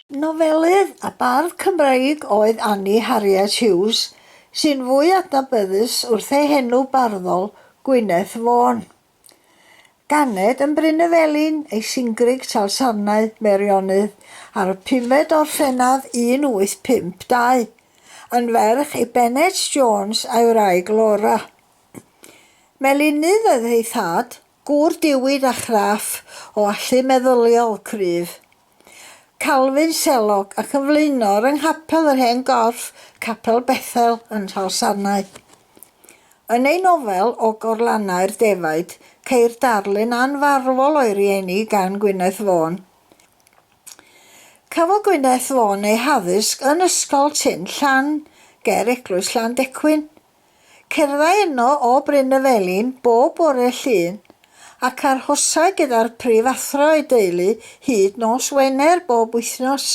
Nofelydd a bardd Cymreig oedd Annie Harriet Hughes sy'n fwy adnabyddus wrth ei henw barddol Gwyneth Vaughan. Ganed yn Bryn y Felin ei Singrig Talsarnau Meirionnydd ar y 5 Orffennaf 1852 yn ferch i Bennett Jones a'i wraig Laura. Melynydd oedd ei thad, gŵr diwyd a chraff o allu meddyliol cryf. Calvin Selog ac yn flaenor yng nghapel yr hen gorff Capel Bethel yn Talsarnau. Yn ei nofel O Gorlannau'r Defaid, ceir darlun anfarwol o'i rieni gan Gwyneth Vaughan. Cafodd Gwyneth Vaughan ei haddysg yn ysgol Tyn Llan, ger Eglwys Llandecwyn. Cerddai yno o Bryn y Felin bob bore Llun ac arhosai gyda'r prifathro ei deulu hyd nos Wener bob wythnos.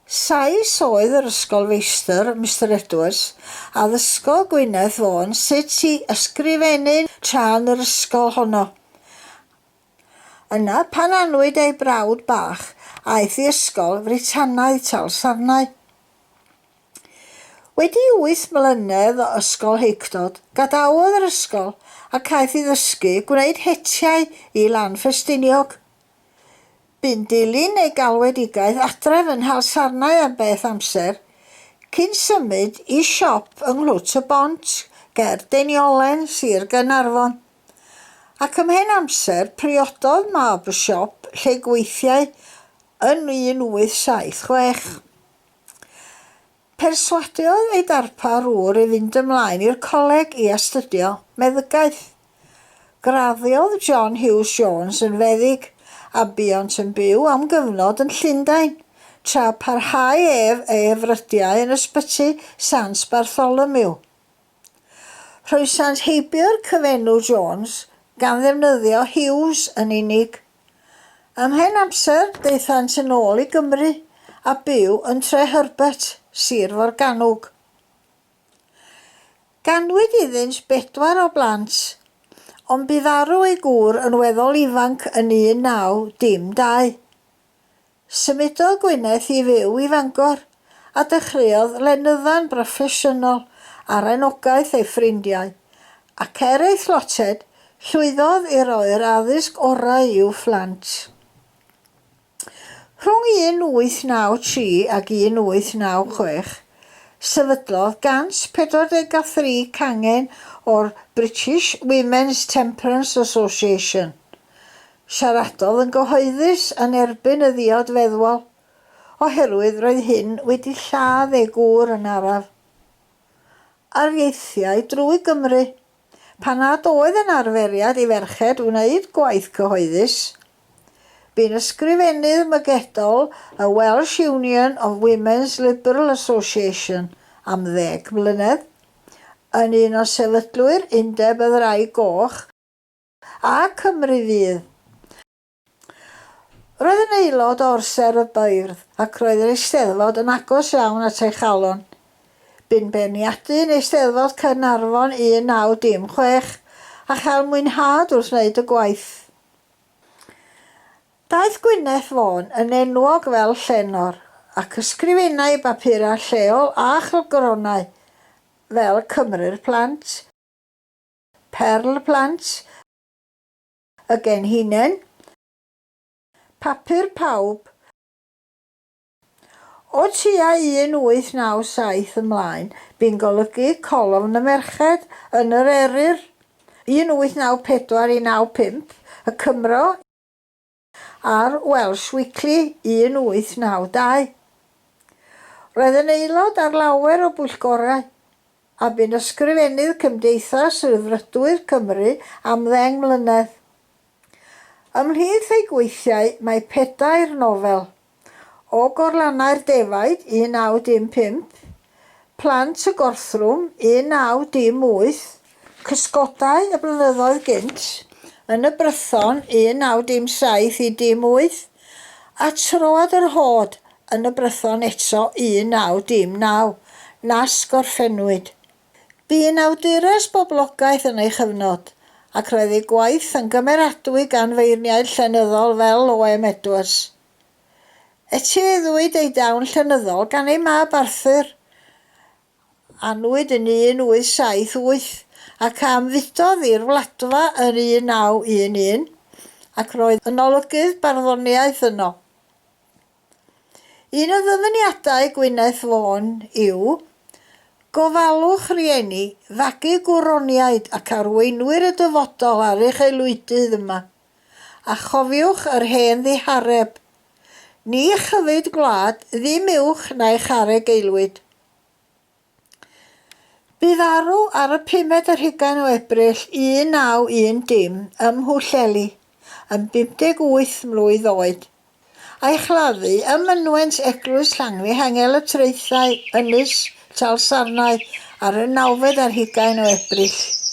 Sais oedd yr ysgol feistr, Mr Edwards, a ddysgodd Gwyneth Vaughan sut i ysgrifennu tra yn yr ysgol honno. Yna pan anwyd ei brawd bach, aeth i ysgol Fritanaidd Talsarnau. Wedi 8 mlynedd o ysgol heicdod, gadawodd yr ysgol ac aeth i ddysgu gwneud hetiau i Lanffestiniog. Bu'n dilyn ei galwedigaeth adref yn Nhalsarnau am beth amser, cyn symud i siop yng Nghlwt y Bont, ger Deiniolen, Sir Gaernarfon. Ac ymhen amser priododd mab y siop lle gweithiau yn 1876. Perswadiodd ei darparwr i fynd ymlaen i'r coleg i astudio meddygaeth. Graddiodd John Hughes Jones yn feddyg a buont yn byw am gyfnod yn Llundain, tra parhau ei efrydiau yn ysbyty Sant Bartholomew. Rhoesant heibio'r cyfenw Jones gan ddefnyddio Hughes yn unig. Ymhen amser daethant yn ôl i Gymru a byw yn Tre Herbert, Sir Forgannwg. Ganwyd iddynt 4 o blant, ond bu farw ei gŵr yn weddol ifanc yn 1912. Symudodd Gwyneth i fyw i Fangor a dechreuodd lenyddan broffesiynol ar anogaeth ei ffrindiau, ac ei thloted llwyddodd i roi'r addysg orau i'w phlant. Rhwng 1893 ac 1896, sefydlodd 143 cangen o'r British Women's Temperance Association. Siaradodd yn gyhoeddus yn erbyn y ddiod feddwol, oherwydd roedd hyn wedi lladd ei gŵr yn araf. Arieithiau drwy Gymru, pan nad oedd yn arferiad i ferched wneud gwaith cyhoeddus. Bu'n ysgrifennydd mygedol y Welsh Union of Women's Liberal Association am 10 mlynedd, yn un o sefydlwyr Undeb y Ddraig Goch a Cymru Fydd. Roedd yn aelod o Orser y Beirdd ac roedd yr Eisteddfod yn agos iawn at ei chalon. Bu'n beirniadu yn Eisteddfod Caernarfon 1916 a chael mwynhad wrth wneud y gwaith. Daeth Gwyneth Vaughan yn enwog fel llenor ac ysgrifennau bapurau lleol a chylgronau fel Cymru'r Plant, Perl Plant, Y Genhinen, Papur Pawb. O tua 1897 ymlaen, bu'n golygu colofn y merched yn yr Eryr 1894 i 95, y Cymro a'r Welsh Weekly 1892. Roedd yn aelod ar lawer o bwyllgorau a bu'n ysgrifennydd Cymdeithas Rhyddfrydwyr Cymru am 10 mlynedd. Ymhlith ei gweithiau mae 4 nofel: O Gorlannau'r Defaid 1915, Plant y Gorthrwm 1918, Cysgodau y blynyddoedd gynt yn y Brython 1917 i 18, a Troad yr Hod yn y Brython eto 1919, nas gorffennwyd. Bu'n awdures boblogaeth yn ei chyfnod, ac roedd ei gwaith yn gymeradwy gan feirniaid llenyddol fel Owen Edwards. Etifeddwyd ei dawn llenyddol gan ei mab Arthur, anwyd yn 1878 ac am fudodd i'r wladfa yn 1911 ac roedd yn olygydd barddoniaeth yno. Un o ddyfyniadau Gwyneth Vaughan yw gofalwch rhieni, fagu gwroniaid ac arweinwyr y dyfodol ar eich aelwydydd yma, a chofiwch yr hen ddihareb. Ni chyfyd gwlad ddim uwch na'i charreg aelwyd. Bu farw ar y 5 ar Ebrill 1910 ym Mhwllheli yn 58 mlwydd oed. A'i chladdu ym mynwent Eglwys Llangfi Hengel y Traethau, Ynys Talsarnau ar y 9 ar Ebrill.